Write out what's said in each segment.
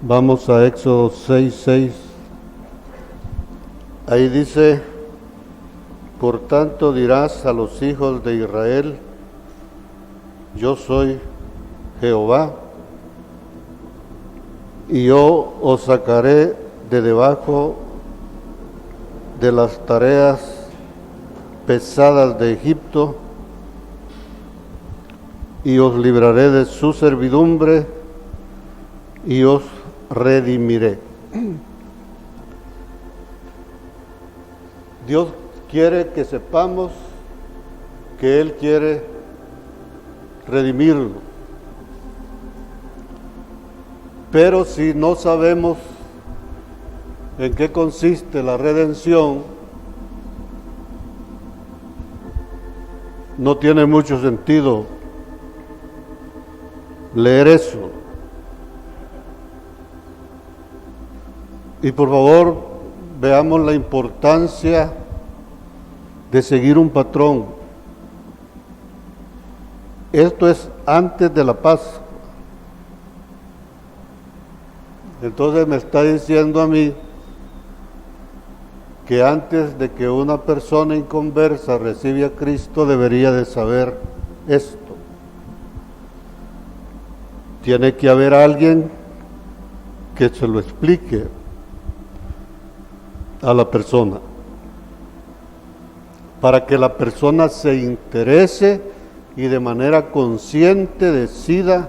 Vamos a Éxodo 6:6. Ahí dice: por tanto dirás a los hijos de Israel, yo soy Jehová, y yo os sacaré de debajo de las tareas pesadas de Egipto, y os libraré de su servidumbre, y os redimiré. Dios quiere que sepamos que Él quiere redimirlo. Pero si no sabemos en qué consiste la redención, no tiene mucho sentido leer eso. Y por favor, veamos la importancia de seguir un patrón. Esto es antes de la Pascua. Entonces me está diciendo a mí que antes de que una persona inconversa reciba a Cristo debería de saber esto. Tiene que haber alguien que se lo explique a la persona, para que la persona se interese y de manera consciente decida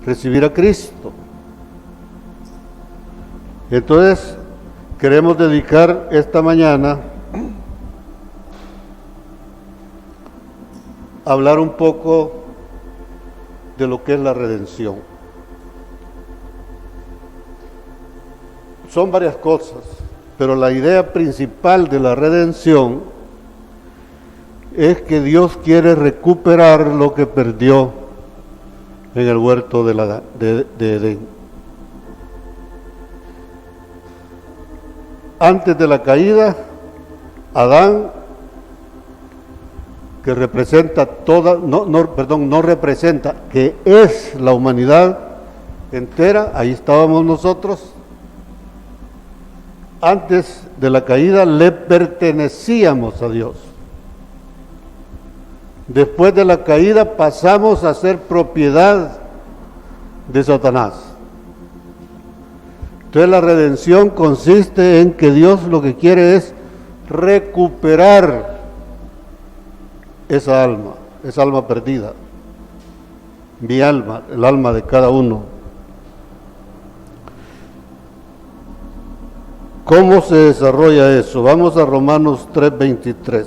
recibir a Cristo. Entonces, queremos dedicar esta mañana a hablar un poco de lo que es la redención. Son varias cosas, pero la idea principal de la redención es que Dios quiere recuperar lo que perdió en el huerto de Edén. Antes de la caída, Adán, que representa no representa, que es la humanidad entera, ahí estábamos nosotros. Antes de la caída le pertenecíamos a Dios. Después de la caída pasamos a ser propiedad de Satanás. Entonces la redención consiste en que Dios lo que quiere es recuperar esa alma perdida, mi alma, el alma de cada uno. ¿Cómo se desarrolla eso? Vamos a Romanos 3:23.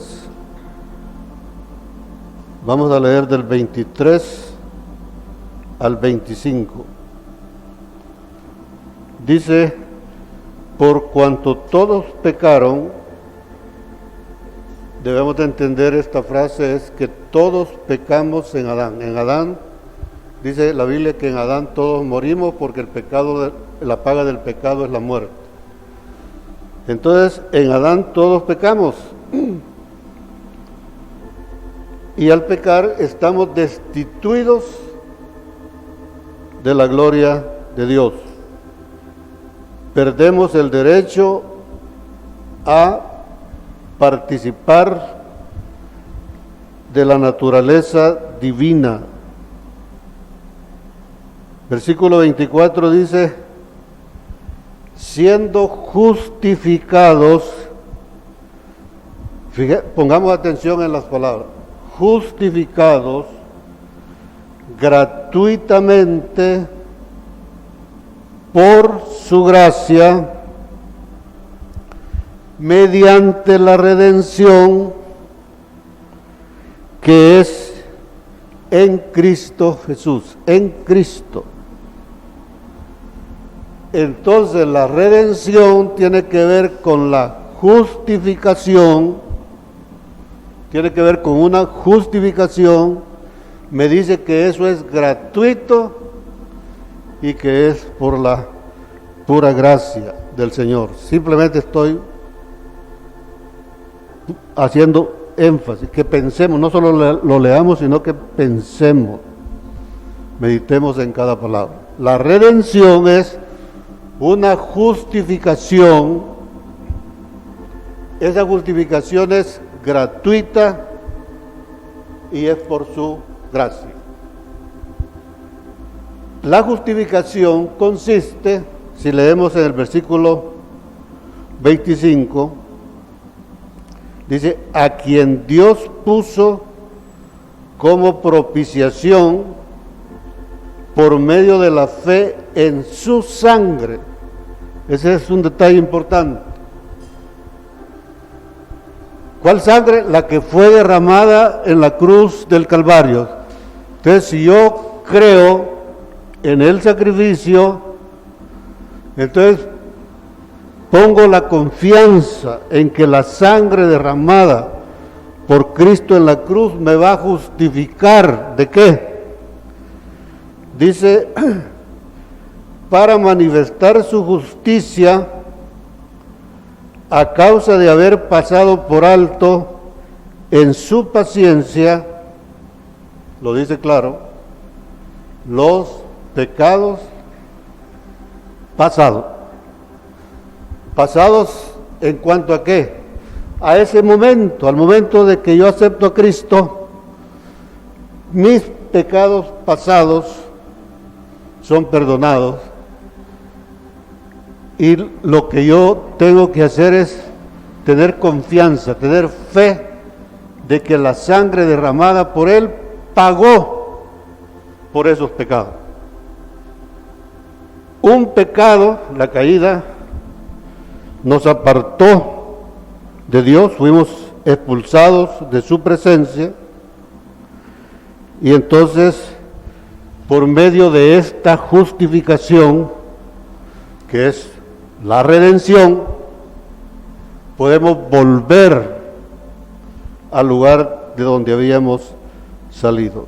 Vamos a leer del 23 al 25. Dice: por cuanto todos pecaron, debemos de entender esta frase, es que todos pecamos en Adán. En Adán, dice la Biblia que en Adán todos morimos porque el pecado, la paga del pecado es la muerte. Entonces, en Adán todos pecamos. Y al pecar estamos destituidos de la gloria de Dios. Perdemos el derecho a participar de la naturaleza divina. Versículo 24 dice: siendo justificados, pongamos atención en las palabras, justificados gratuitamente por su gracia, mediante la redención que es en Cristo Jesús, en Cristo. Entonces la redención tiene que ver con la justificación, tiene que ver con una justificación. Me dice que eso es gratuito y que es por la pura gracia del Señor. Simplemente estoy haciendo énfasis, que pensemos, no solo lo leamos, sino que pensemos. meditemos en cada palabra. La redención es una justificación. Esa justificación es gratuita y es por su gracia. La justificación consiste, si leemos en el versículo 25, dice, a quien Dios puso como propiciación por medio de la fe en su sangre. Ese es un detalle importante. ¿Cuál sangre? La que fue derramada en la cruz del Calvario. Entonces, si yo creo en el sacrificio, entonces pongo la confianza en que la sangre derramada por Cristo en la cruz me va a justificar. ¿De qué? Dice, para manifestar su justicia a causa de haber pasado por alto en su paciencia, lo dice claro, los pecados pasados. ¿Pasados en cuanto a qué? A ese momento, al momento de que yo acepto a Cristo, mis pecados pasados son perdonados. Y lo que yo tengo que hacer es tener confianza, tener fe de que la sangre derramada por Él pagó por esos pecados. Un pecado, la caída, nos apartó de Dios, fuimos expulsados de su presencia, y entonces, por medio de esta justificación, que es la redención, podemos volver al lugar de donde habíamos salido.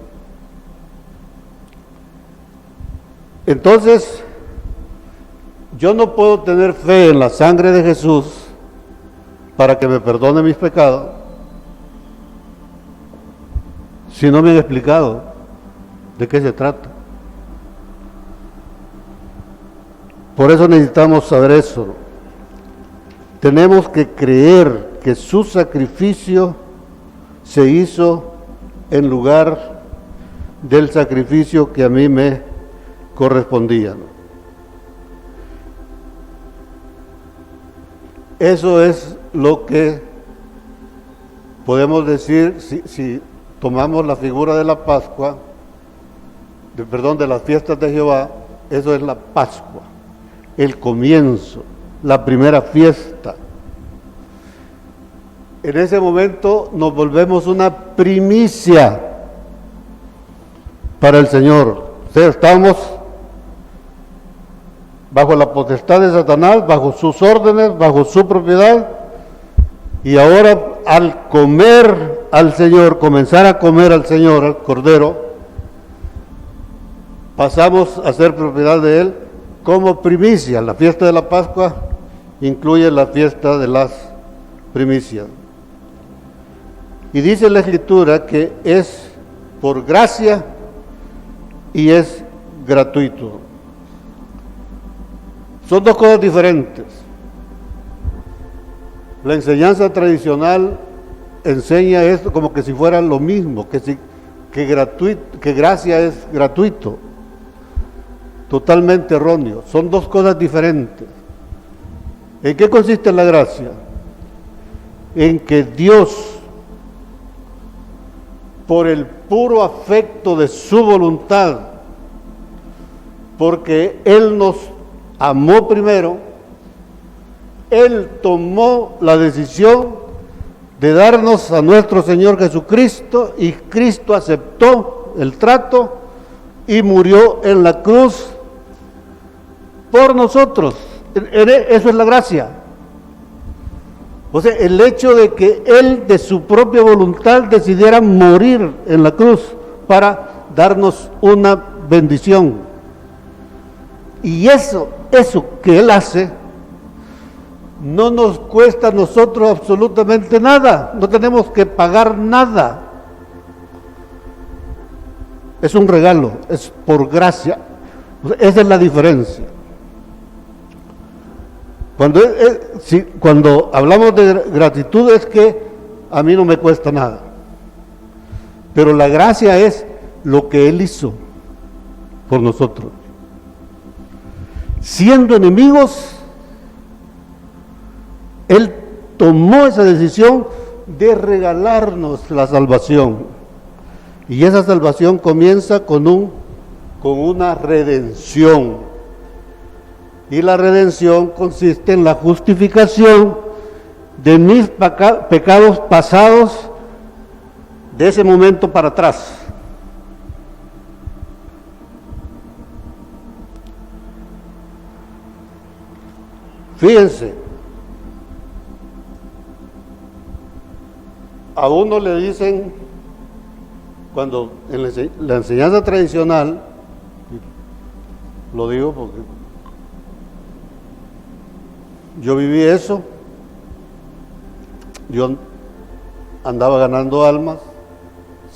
Entonces, yo no puedo tener fe en la sangre de Jesús para que me perdone mis pecados si no me han explicado de qué se trata. Por eso necesitamos saber eso. Tenemos que creer que su sacrificio se hizo en lugar del sacrificio que a mí me correspondía. Eso es lo que podemos decir si tomamos la figura de la Pascua, de las fiestas de Jehová. Eso es la Pascua, el comienzo, la primera fiesta. En ese momento nos volvemos una primicia para el Señor. O sea, estamos bajo la potestad de Satanás, bajo sus órdenes, bajo su propiedad, y ahora al comer al Señor, comenzar a comer al Señor, al Cordero, pasamos a ser propiedad de Él como primicia. La fiesta de la Pascua incluye la fiesta de las primicias. Y dice la Escritura que es por gracia y es gratuito. Son dos cosas diferentes. La enseñanza tradicional enseña esto como que si fuera lo mismo, que gracia es gratuito. Totalmente erróneo. Son dos cosas diferentes. ¿En qué consiste la gracia? En que Dios, por el puro afecto de su voluntad, porque Él nos amó primero, Él tomó la decisión de darnos a nuestro Señor Jesucristo, y Cristo aceptó el trato y murió en la cruz por nosotros. Eso es la gracia. O sea, el hecho de que Él de su propia voluntad decidiera morir en la cruz para darnos una bendición. Y eso que Él hace no nos cuesta a nosotros absolutamente nada. No tenemos que pagar nada. es un regalo, es por gracia. Esa es la diferencia. Cuando hablamos de gratitud es que a mí no me cuesta nada, pero la gracia es lo que Él hizo por nosotros. Siendo enemigos, Él tomó esa decisión de regalarnos la salvación. Y esa salvación comienza con una redención. Y la redención consiste en la justificación de mis pecados pasados de ese momento para atrás. Fíjense, a uno le dicen, cuando en la enseñanza tradicional, lo digo porque yo viví eso, yo andaba ganando almas,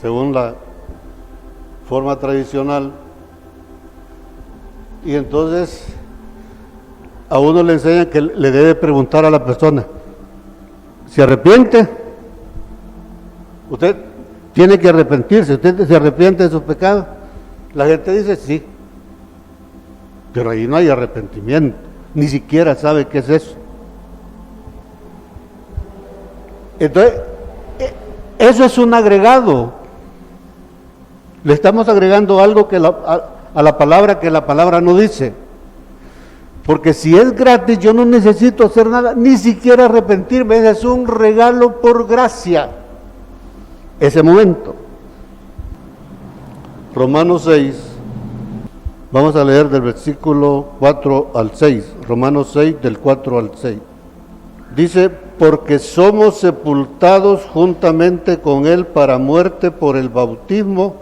según la forma tradicional, y entonces a uno le enseñan que le debe preguntar a la persona, ¿se arrepiente? Usted tiene que arrepentirse, usted se arrepiente de sus pecados. La gente dice sí, pero ahí no hay arrepentimiento, ni siquiera sabe qué es eso. Entonces, eso es un agregado. Le estamos agregando algo a la palabra que la palabra no dice. Porque si es gratis, yo no necesito hacer nada, ni siquiera arrepentirme. Ese es un regalo por gracia. Ese momento. Romanos 6, vamos a leer del versículo 4 al 6. Romanos 6, del 4 al 6. Dice, porque somos sepultados juntamente con Él para muerte por el bautismo,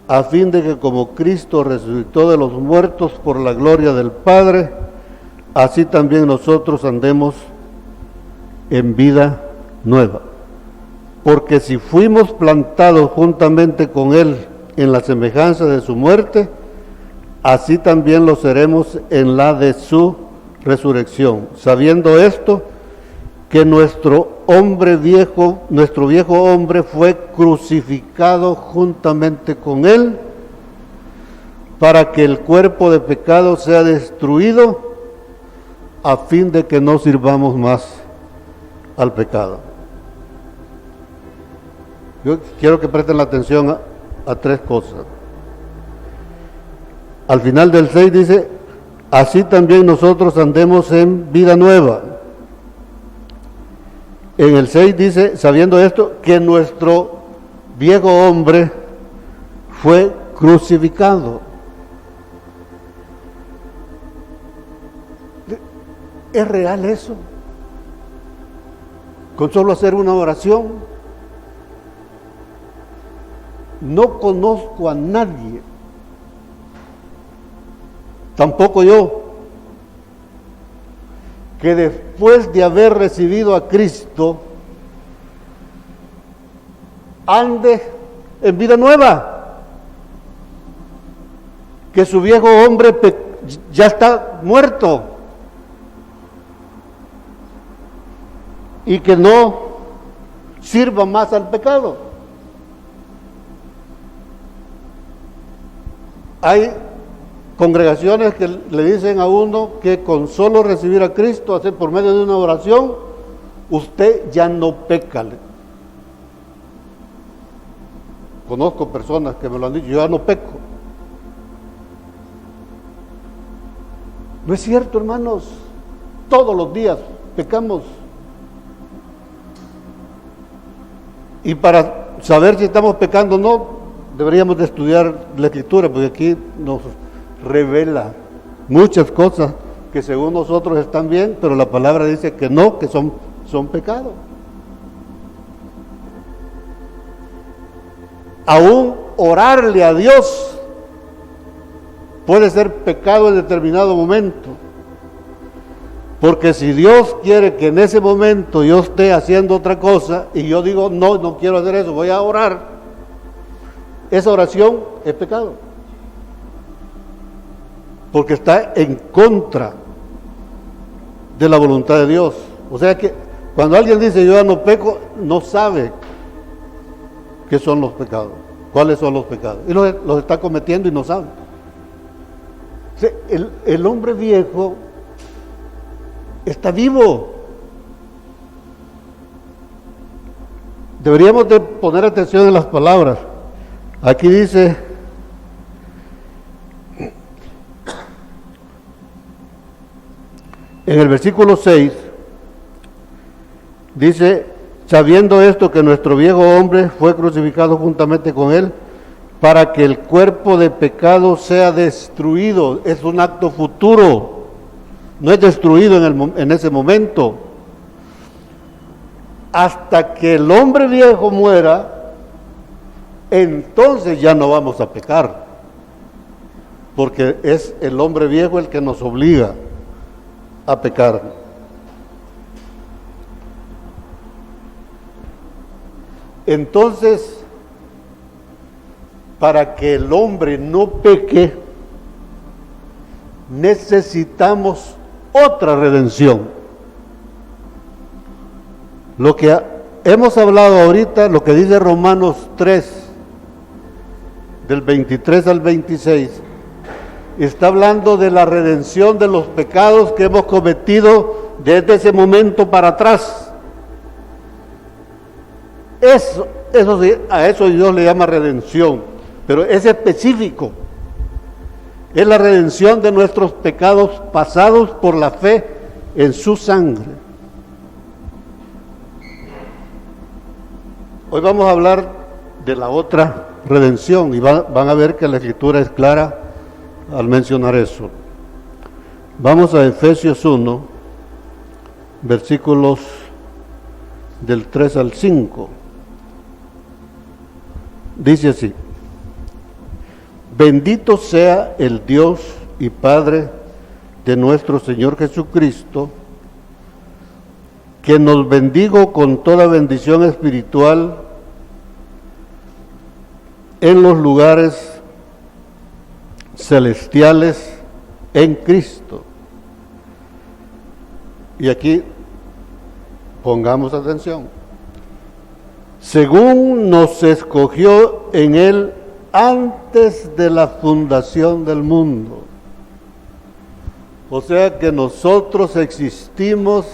a fin de que como Cristo resucitó de los muertos por la gloria del Padre, así también nosotros andemos en vida nueva. Porque si fuimos plantados juntamente con Él en la semejanza de su muerte, así también lo seremos en la de su resurrección. Sabiendo esto, que nuestro viejo hombre fue crucificado juntamente con Él, para que el cuerpo de pecado sea destruido, a fin de que no sirvamos más al pecado. Yo quiero que presten la atención a tres cosas. Al final del 6 dice, así también nosotros andemos en vida nueva. En el 6 dice, sabiendo esto, que nuestro viejo hombre fue crucificado. ¿Es real eso? Con solo hacer una oración. No conozco a nadie, tampoco yo, que después de haber recibido a Cristo ande en vida nueva, que su viejo hombre ya está muerto y que no sirva más al pecado. Hay congregaciones que le dicen a uno que con solo recibir a Cristo, hacer por medio de una oración, usted ya no peca. Conozco personas que me lo han dicho, yo ya no peco. No es cierto, hermanos, todos los días pecamos. Y para saber si estamos pecando o no, deberíamos de estudiar la Escritura, porque aquí nos revela muchas cosas que según nosotros están bien, pero la palabra dice que no, que son pecados. Aún orarle a Dios puede ser pecado en determinado momento, porque si Dios quiere que en ese momento yo esté haciendo otra cosa y yo digo no quiero hacer eso, voy a orar, esa oración es pecado. Porque está en contra de la voluntad de Dios. O sea que cuando alguien dice yo ya no peco, no sabe qué son los pecados, cuáles son los pecados. Y los está cometiendo y no sabe. O sea, el hombre viejo está vivo. Deberíamos de poner atención en las palabras. Aquí dice, en el versículo 6, dice, sabiendo esto que nuestro viejo hombre fue crucificado juntamente con él, para que el cuerpo de pecado sea destruido. Es un acto futuro, no es destruido en ese momento. Hasta que el hombre viejo muera, entonces ya no vamos a pecar, porque es el hombre viejo el que nos obliga a pecar. Entonces, para que el hombre no peque, necesitamos otra redención. Lo que hemos hablado ahorita, lo que dice Romanos 3, del 23 al 26, está hablando de la redención de los pecados que hemos cometido desde ese momento para atrás. Eso sí, a eso Dios le llama redención, pero es específico. Es la redención de nuestros pecados pasados por la fe en su sangre. Hoy vamos a hablar de la otra redención y van a ver que la Escritura es clara al mencionar eso. Vamos a Efesios 1, versículos del 3 al 5. Dice así: bendito sea el Dios y Padre de nuestro Señor Jesucristo, que nos bendijo con toda bendición espiritual en los lugares celestiales en Cristo. Y aquí pongamos atención. Según nos escogió en Él antes de la fundación del mundo. O sea que nosotros existimos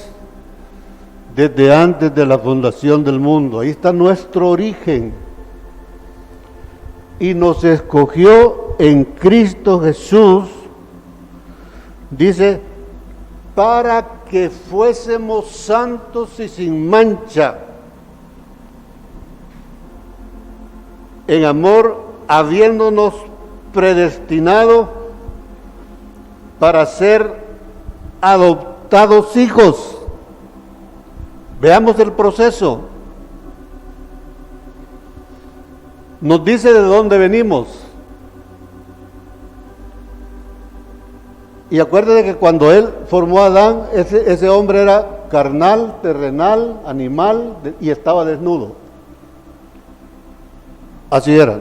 desde antes de la fundación del mundo. Ahí está nuestro origen. Y nos escogió en Cristo Jesús, dice, para que fuésemos santos y sin mancha, en amor, habiéndonos predestinado para ser adoptados hijos. Veamos el proceso. Nos dice de dónde venimos. Y acuérdate que cuando Él formó a Adán, ese hombre era carnal, terrenal, animal y estaba desnudo. Así era.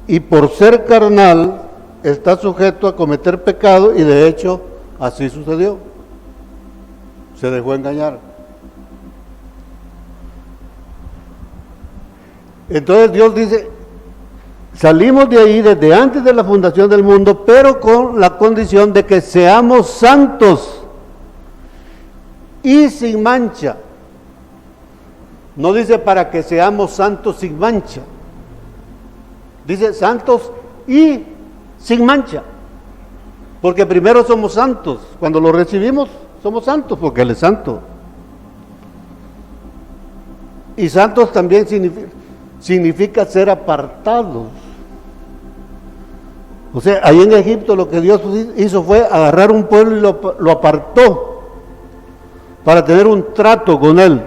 Y por ser carnal, está sujeto a cometer pecado y de hecho así sucedió. Se dejó engañar. Entonces Dios dice, salimos de ahí desde antes de la fundación del mundo, pero con la condición de que seamos santos y sin mancha. No dice para que seamos santos sin mancha. Dice santos y sin mancha. Porque primero somos santos. Cuando lo recibimos, somos santos porque Él es santo. Y santos también significa ser apartados. O sea, ahí en Egipto lo que Dios hizo fue agarrar un pueblo y lo apartó para tener un trato con Él.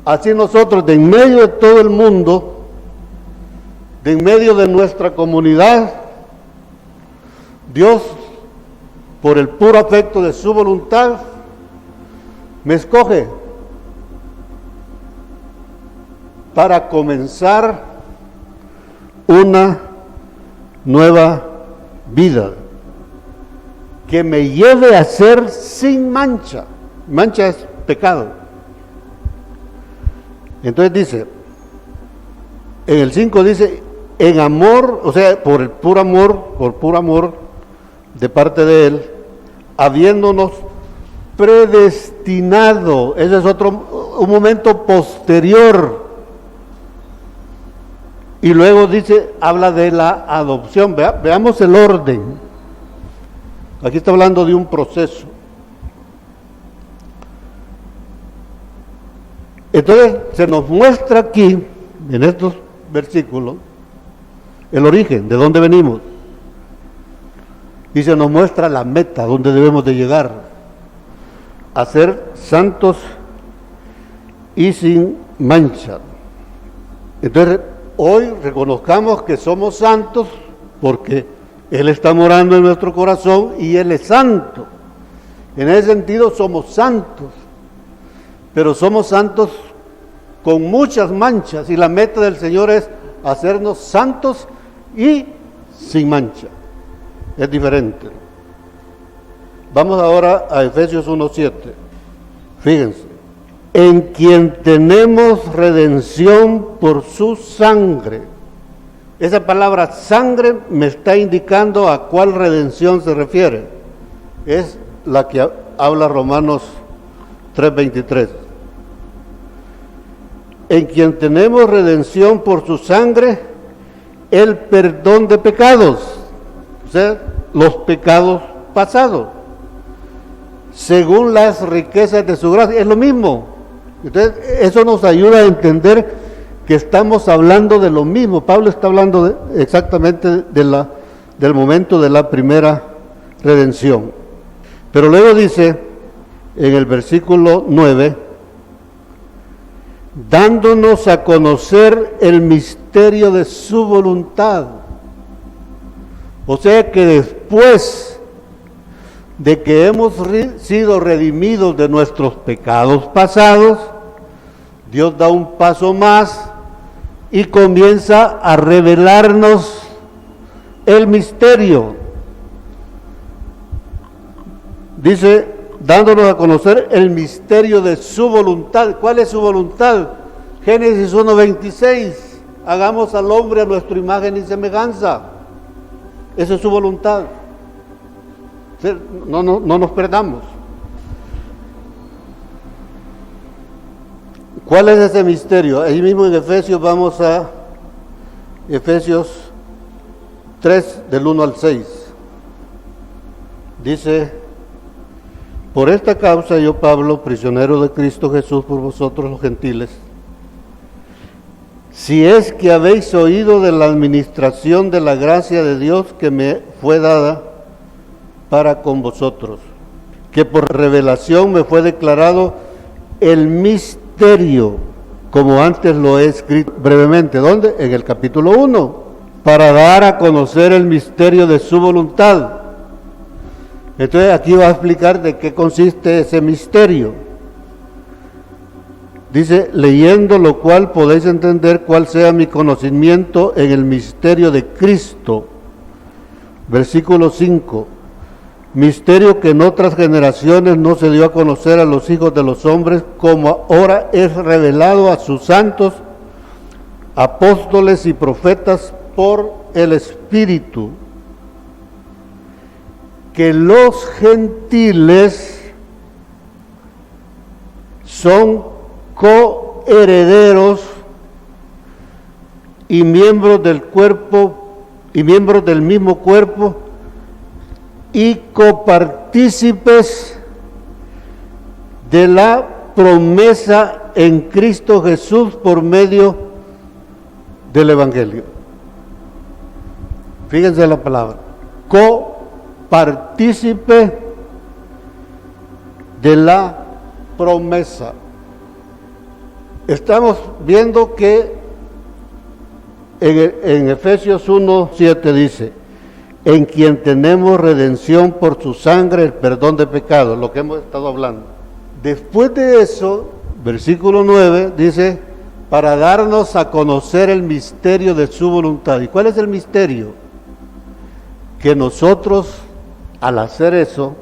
Así nosotros, de en medio de todo el mundo, de en medio de nuestra comunidad, Dios, por el puro afecto de su voluntad, me escoge. para comenzar una nueva vida que me lleve a ser sin mancha. Mancha es pecado. Entonces dice, en el 5 dice, en amor, o sea, por puro amor de parte de Él, habiéndonos predestinado. Ese es un momento posterior. Y luego dice, habla de la adopción. Veamos el orden. Aquí está hablando de un proceso. Entonces se nos muestra aquí, en estos versículos, el origen, de dónde venimos. Y se nos muestra la meta, donde debemos de llegar, a ser santos y sin mancha. Entonces, hoy reconozcamos que somos santos porque Él está morando en nuestro corazón y Él es santo. En ese sentido somos santos, pero somos santos con muchas manchas, y la meta del Señor es hacernos santos y sin mancha. Es diferente. Vamos ahora a Efesios 1:7. Fíjense, en quien tenemos redención por su sangre. Esa palabra sangre me está indicando a cuál redención se refiere. Es la que habla Romanos 3:23. En quien tenemos redención por su sangre, el perdón de pecados, o sea, los pecados pasados, según las riquezas de su gracia. Es lo mismo. Entonces, eso nos ayuda a entender que estamos hablando de lo mismo. Pablo está hablando exactamente del momento de la primera redención. Pero luego dice, en el versículo 9, dándonos a conocer el misterio de su voluntad. O sea que después de que hemos sido redimidos de nuestros pecados pasados, Dios da un paso más y comienza a revelarnos el misterio. Dice, dándonos a conocer el misterio de su voluntad. ¿Cuál es su voluntad? Génesis 1:26. Hagamos al hombre a nuestra imagen y semejanza. Esa es su voluntad. No nos perdamos. ¿Cuál es ese misterio? Ahí mismo en Efesios, vamos a Efesios 3, del 1 al 6. Dice, por esta causa yo, Pablo, prisionero de Cristo Jesús por vosotros los gentiles, si es que habéis oído de la administración de la gracia de Dios que me fue dada para con vosotros, que por revelación me fue declarado el misterio, como antes lo he escrito brevemente. ¿Dónde? En el capítulo 1, para dar a conocer el misterio de su voluntad. Entonces aquí va a explicar de qué consiste ese misterio. Dice, leyendo lo cual podéis entender cuál sea mi conocimiento en el misterio de Cristo. Versículo 5. Misterio que en otras generaciones no se dio a conocer a los hijos de los hombres, como ahora es revelado a sus santos, apóstoles y profetas por el Espíritu, que los gentiles son coherederos y miembros del cuerpo y miembros del mismo cuerpo y copartícipes de la promesa en Cristo Jesús por medio del Evangelio. Fíjense la palabra, copartícipe de la promesa. Estamos viendo que en Efesios 1:7 dice, en quien tenemos redención por su sangre, el perdón de pecados, lo que hemos estado hablando. Después de eso, versículo 9 dice, para darnos a conocer el misterio de su voluntad. ¿Y cuál es el misterio? Que nosotros, al hacer eso,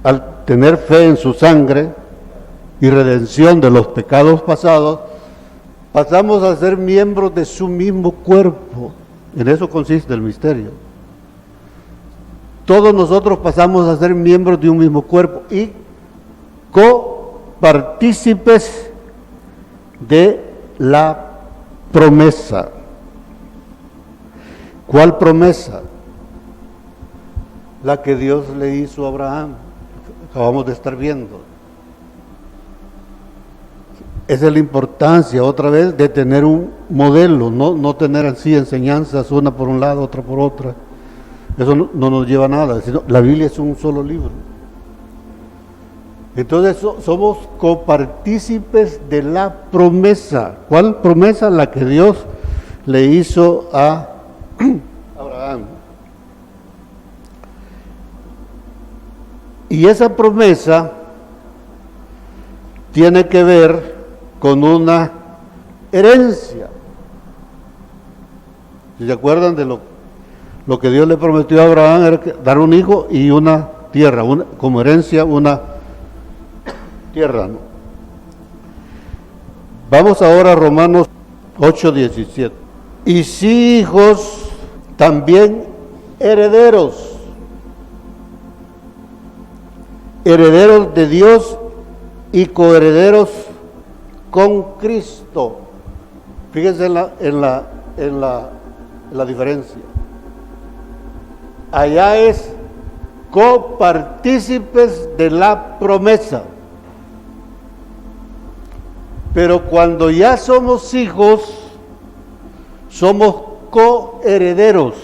al tener fe en su sangre y redención de los pecados pasados, pasamos a ser miembros de su mismo cuerpo. En eso consiste el misterio. Todos nosotros pasamos a ser miembros de un mismo cuerpo y copartícipes de la promesa. ¿Cuál promesa? La que Dios le hizo a Abraham. Acabamos de estar viendo. Esa es la importancia, otra vez, de tener un modelo, no tener así enseñanzas, una por un lado, otra por otra. Eso no nos lleva a nada, sino la Biblia es un solo libro. Entonces somos copartícipes de la promesa. ¿Cuál promesa? La que Dios le hizo a Abraham. Y esa promesa tiene que ver con una herencia. Si se acuerdan de lo que Dios le prometió a Abraham, era dar un hijo y una tierra, como herencia una tierra, ¿no? Vamos ahora a Romanos 8:17. Y si hijos, también herederos, herederos de Dios y coherederos con Cristo. Fíjense en la diferencia. Allá es copartícipes de la promesa. Pero cuando ya somos hijos, somos coherederos.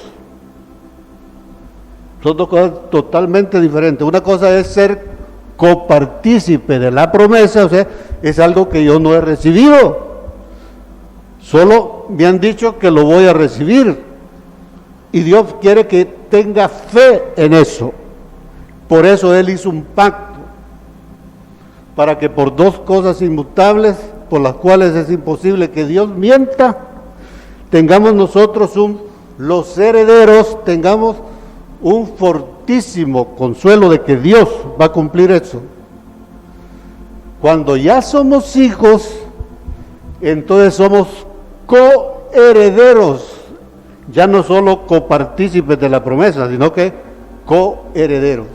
Son dos cosas totalmente diferentes. Una cosa es ser copartícipe de la promesa, o sea, es algo que yo no he recibido. Solo me han dicho que lo voy a recibir. Y Dios quiere que tenga fe en eso. Por eso Él hizo un pacto, para que por dos cosas inmutables, por las cuales es imposible que Dios mienta, tengamos nosotros los herederos, tengamos un fortísimo consuelo de que Dios va a cumplir eso. Cuando ya somos hijos, entonces somos coherederos, ya no solo copartícipes de la promesa, sino que coherederos.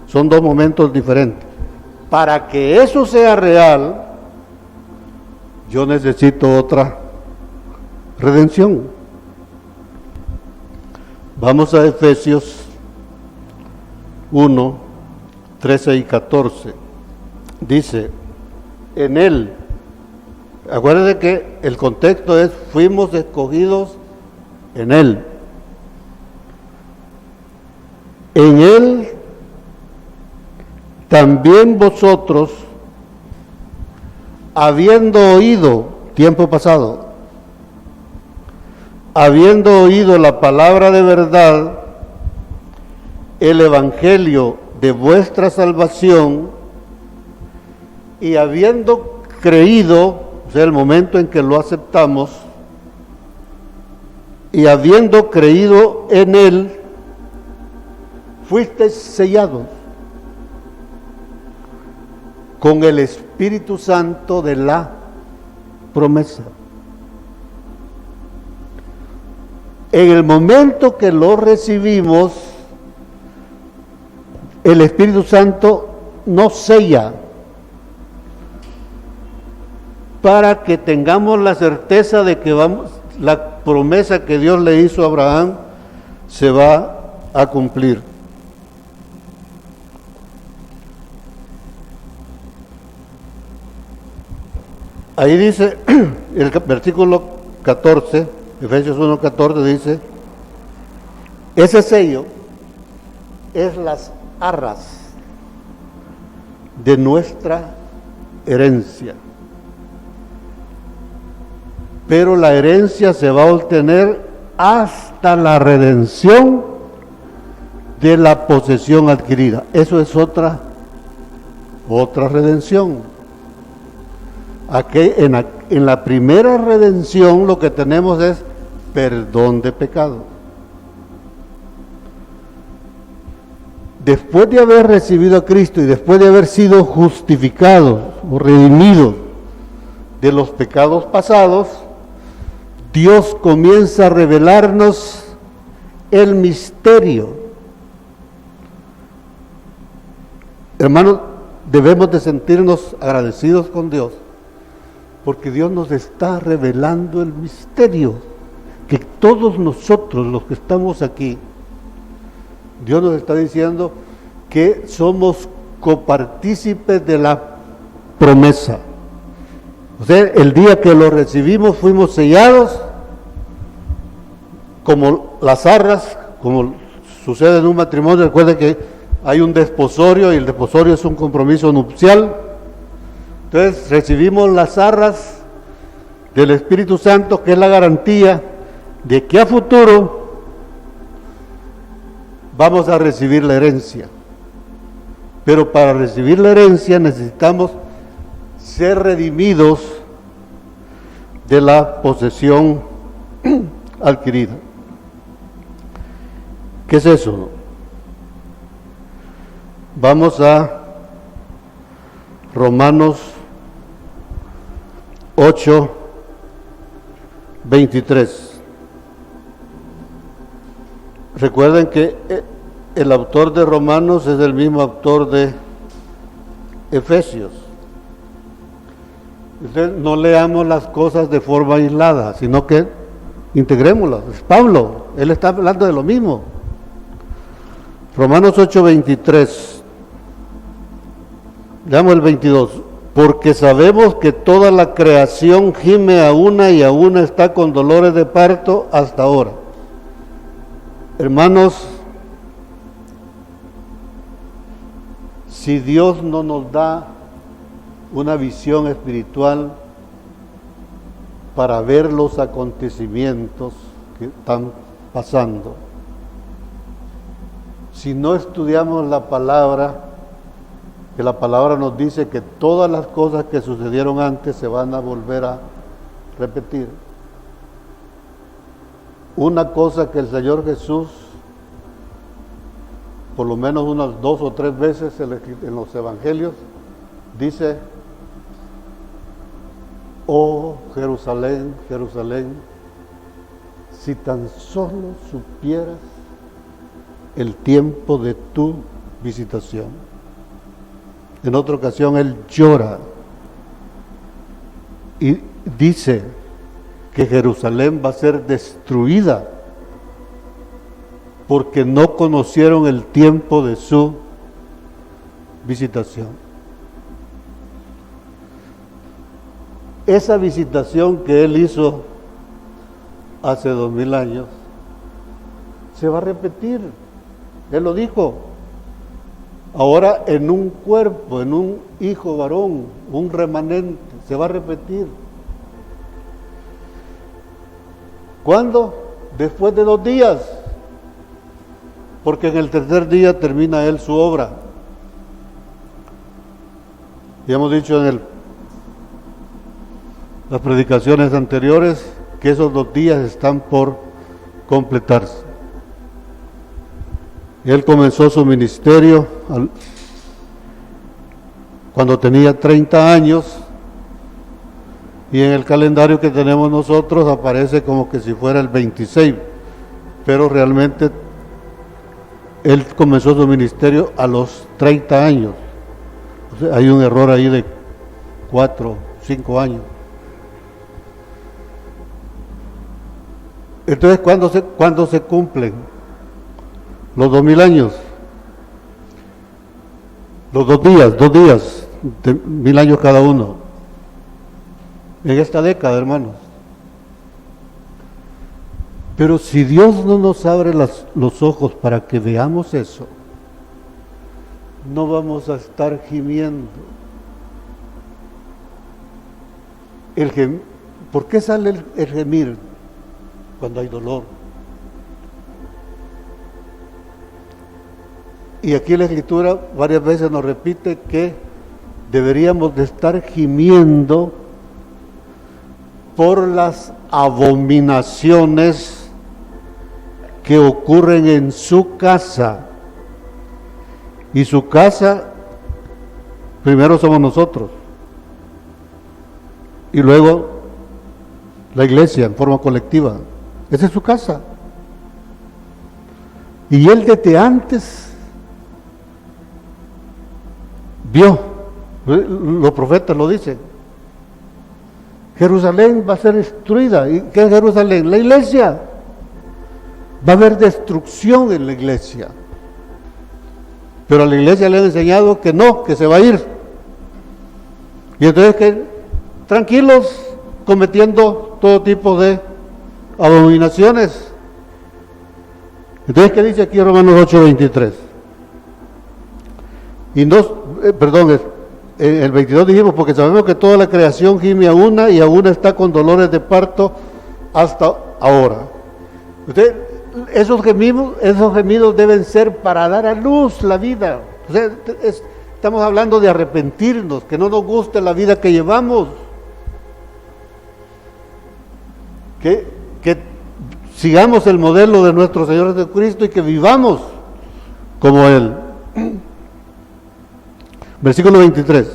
Son dos momentos diferentes. Para que eso sea real, yo necesito otra redención. Vamos a Efesios 1, 13 y 14. Dice, en Él, acuérdense que el contexto es, fuimos escogidos en Él. En Él también vosotros, habiendo oído, tiempo pasado, habiendo oído la palabra de verdad, el evangelio de vuestra salvación, y habiendo creído, o sea, el momento en que lo aceptamos, y habiendo creído en Él, fuisteis sellados con el Espíritu Santo de la promesa. En el momento que lo recibimos, el Espíritu Santo nos sella para que tengamos la certeza de que la promesa que Dios le hizo a Abraham se va a cumplir. Ahí dice, el versículo 14, Efesios 1:14 dice, ese sello es las arras de nuestra herencia. Pero la herencia se va a obtener hasta la redención de la posesión adquirida. Eso es otra redención. En la primera redención lo que tenemos es perdón de pecado. Después de haber recibido a Cristo y después de haber sido justificados o redimidos de los pecados pasados, Dios comienza a revelarnos el misterio. Hermanos, debemos de sentirnos agradecidos con Dios, porque Dios nos está revelando el misterio, que todos nosotros los que estamos aquí, Dios nos está diciendo que somos copartícipes de la promesa. O sea, el día que lo recibimos fuimos sellados como las arras, como sucede en un matrimonio. Recuerden que hay un desposorio y el desposorio es un compromiso nupcial. Entonces recibimos las arras del Espíritu Santo, que es la garantía de que a futuro vamos a recibir la herencia. Pero para recibir la herencia necesitamos ser redimidos de la posesión adquirida. ¿Qué es eso? Vamos a Romanos 8:23. Recuerden que el autor de Romanos es el mismo autor de Efesios. Entonces, no leamos las cosas de forma aislada, sino que integrémoslas. Es Pablo, él está hablando de lo mismo. Romanos 8:23. Leamos el 22. Porque sabemos que toda la creación gime a una y a una está con dolores de parto hasta ahora. Hermanos, si Dios no nos da una visión espiritual para ver los acontecimientos que están pasando, si no estudiamos la palabra, que la palabra nos dice que todas las cosas que sucedieron antes se van a volver a repetir. Una cosa que el Señor Jesús, por lo menos unas 2 o 3 veces en los evangelios, dice: oh Jerusalén, Jerusalén, si tan solo supieras el tiempo de tu visitación. En otra ocasión él llora y dice que Jerusalén va a ser destruida porque no conocieron el tiempo de su visitación. Esa visitación que él hizo hace 2000 años se va a repetir. Él lo dijo. Ahora en un cuerpo, en un hijo varón, un remanente, se va a repetir. ¿Cuándo? Después de 2 días. Porque en el tercer día termina él su obra. Ya hemos dicho en las predicaciones anteriores que esos 2 días están por completarse. Él comenzó su ministerio cuando tenía 30 años y en el calendario que tenemos nosotros aparece como que si fuera el 26, pero realmente él comenzó su ministerio a los 30 años. O sea, hay un error ahí de 4, 5 años. Entonces, ¿cuándo se cumplen los 2000 años? Los 2 días, de 1000 años cada uno. En esta década, hermanos. Pero si Dios no nos abre los ojos para que veamos eso, no vamos a estar gimiendo. ¿Por qué sale el gemir cuando hay dolor? Y aquí la Escritura varias veces nos repite que deberíamos de estar gimiendo por las abominaciones que ocurren en su casa. Y su casa, primero somos nosotros, y luego la iglesia en forma colectiva. Esa es su casa. Y él desde antes vio, los profetas lo dicen, Jerusalén va a ser destruida. ¿Y qué es Jerusalén? La iglesia. Va a haber destrucción en la iglesia. Pero a la iglesia le han enseñado que no, que se va a ir. Y entonces que tranquilos, cometiendo todo tipo de abominaciones. Entonces, ¿qué dice aquí Romanos 8:23? Y no, el 22 dijimos, porque sabemos que toda la creación gime a una y a una está con dolores de parto hasta ahora. Entonces, esos gemidos deben ser para dar a luz la vida. O sea, estamos hablando de arrepentirnos, que no nos guste la vida que llevamos, que sigamos el modelo de nuestro Señor Jesucristo y que vivamos como Él. Versículo 23.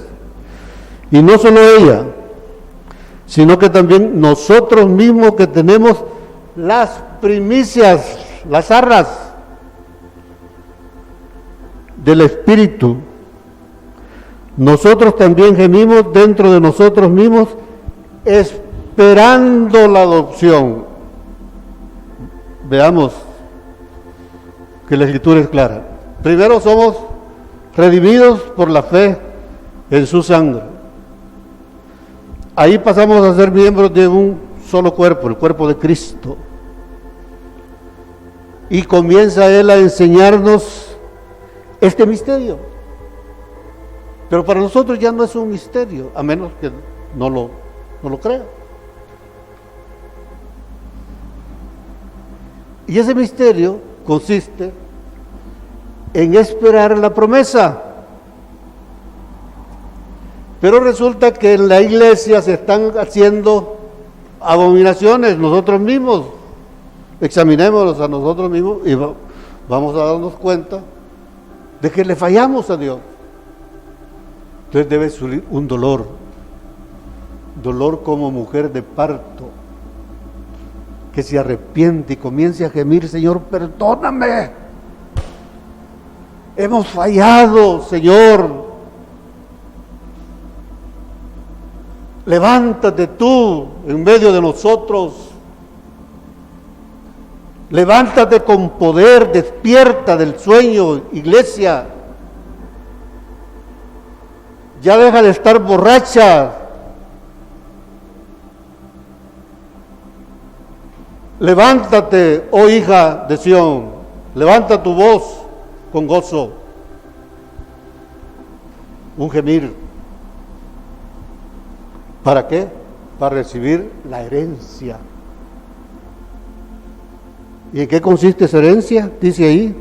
Y no solo ella, sino que también nosotros mismos que tenemos las primicias, las arras del Espíritu, nosotros también gemimos dentro de nosotros mismos, esperando la adopción. Veamos que la Escritura es clara. Primero somos redimidos por la fe en su sangre. Ahí pasamos a ser miembros de un solo cuerpo, el cuerpo de Cristo. Y comienza Él a enseñarnos este misterio. Pero para nosotros ya no es un misterio, a menos que no lo crea. Y ese misterio consiste en esperar la promesa. Pero resulta que en la iglesia se están haciendo abominaciones nosotros mismos. Examinémonos a nosotros mismos y vamos a darnos cuenta de que le fallamos a Dios. Entonces debe surgir un dolor como mujer de parto, que se arrepiente y comience a gemir: Señor, perdóname, hemos fallado, Señor, levántate tú en medio de nosotros, levántate con poder, despierta del sueño, iglesia, ya deja de estar borracha, levántate, oh hija de Sión, levanta tu voz con gozo. Un gemir. ¿Para qué? Para recibir la herencia. ¿Y en qué consiste esa herencia? Dice ahí: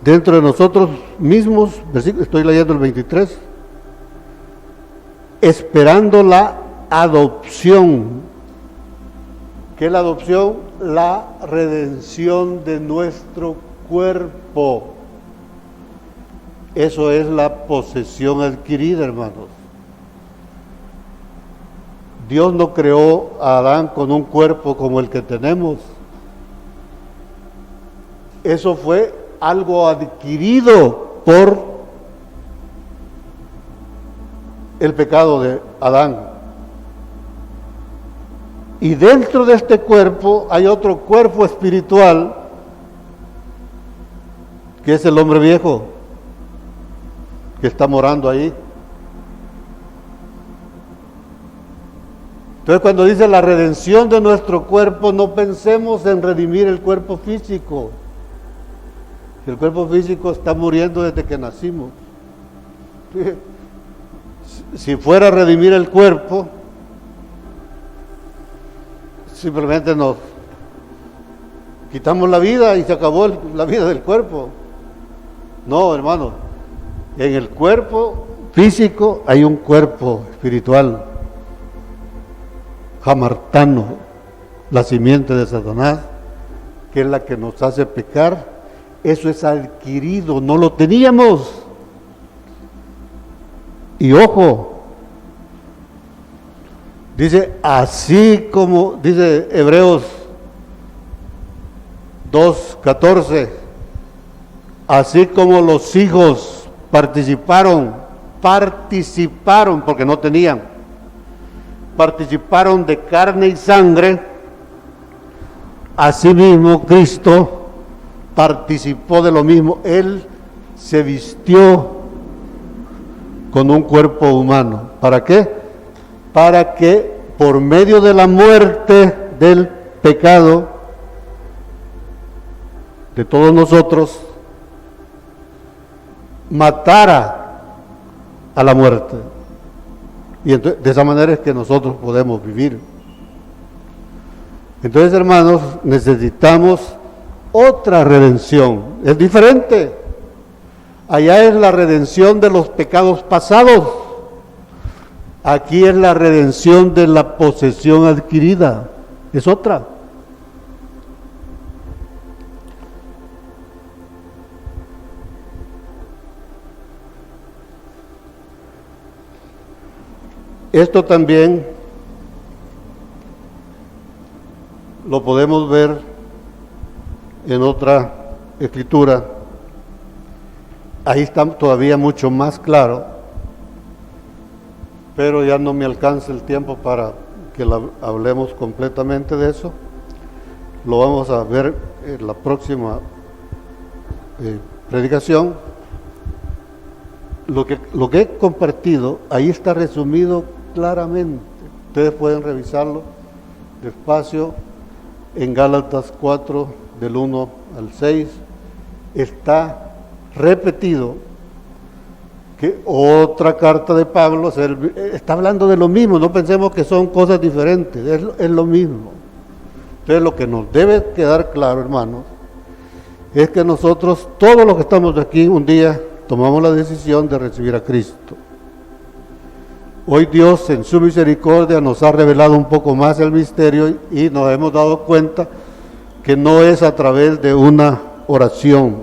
dentro de nosotros mismos, estoy leyendo el 23, esperando la adopción. ¿Qué es la adopción? La redención de nuestro cuerpo. Eso es la posesión adquirida, hermanos. Dios no creó a Adán con un cuerpo como el que tenemos. Eso fue algo adquirido por el pecado de Adán. Y dentro de este cuerpo hay otro cuerpo espiritual, que es el hombre viejo, que está morando ahí. Entonces, cuando dice la redención de nuestro cuerpo, no pensemos en redimir el cuerpo físico. El cuerpo físico está muriendo desde que nacimos. Si fuera a redimir el cuerpo, simplemente nos quitamos la vida y se acabó la vida del cuerpo. No, hermano, en el cuerpo físico hay un cuerpo espiritual. hamartano, la simiente de Satanás, que es la que nos hace pecar. Eso es adquirido, no lo teníamos. Y ojo, dice, así como, dice Hebreos 2:14, así como los hijos participaron, porque no tenían, participaron de carne y sangre, asimismo Cristo participó de lo mismo. Él se vistió con un cuerpo humano. ¿Para qué? Para que por medio de la muerte del pecado de todos nosotros matara a la muerte. Y entonces, de esa manera es que nosotros podemos vivir. Entonces, hermanos, necesitamos otra redención. Es diferente. Allá es la redención de los pecados pasados. Aquí es la redención de la posesión adquirida. Es otra. Esto también lo podemos ver en otra escritura. Ahí está todavía mucho más claro, pero ya no me alcanza el tiempo para que hablemos completamente de eso. Lo vamos a ver en la próxima predicación. Lo que he compartido, ahí está resumido claramente. Ustedes pueden revisarlo despacio en Gálatas 4, del 1 al 6. Está repetido que otra carta de Pablo está hablando de lo mismo. No pensemos que son cosas diferentes, es lo mismo. Entonces, lo que nos debe quedar claro, hermanos, es que nosotros, todos los que estamos aquí, un día tomamos la decisión de recibir a Cristo. Hoy Dios, en su misericordia, nos ha revelado un poco más el misterio y nos hemos dado cuenta que no es a través de una oración,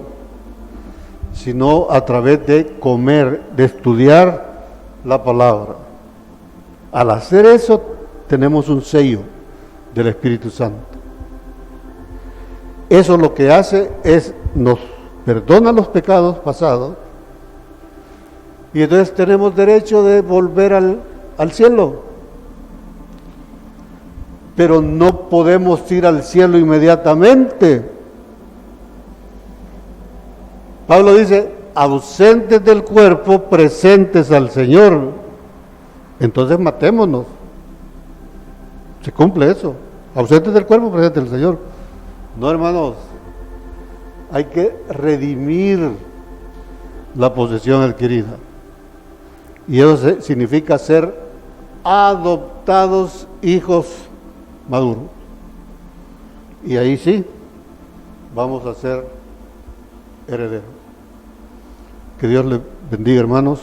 sino a través de comer, de estudiar la palabra. Al hacer eso, tenemos un sello del Espíritu Santo. Eso lo que hace es, nos perdona los pecados pasados, y entonces tenemos derecho de volver al cielo. Pero no podemos ir al cielo inmediatamente. Pablo dice, ausentes del cuerpo, presentes al Señor. Entonces matémonos. Se cumple eso. Ausentes del cuerpo, presentes al Señor. No, hermanos. Hay que redimir la posesión adquirida. Y eso significa ser adoptados hijos maduros. Y ahí sí, vamos a ser herederos. Que Dios les bendiga, hermanos.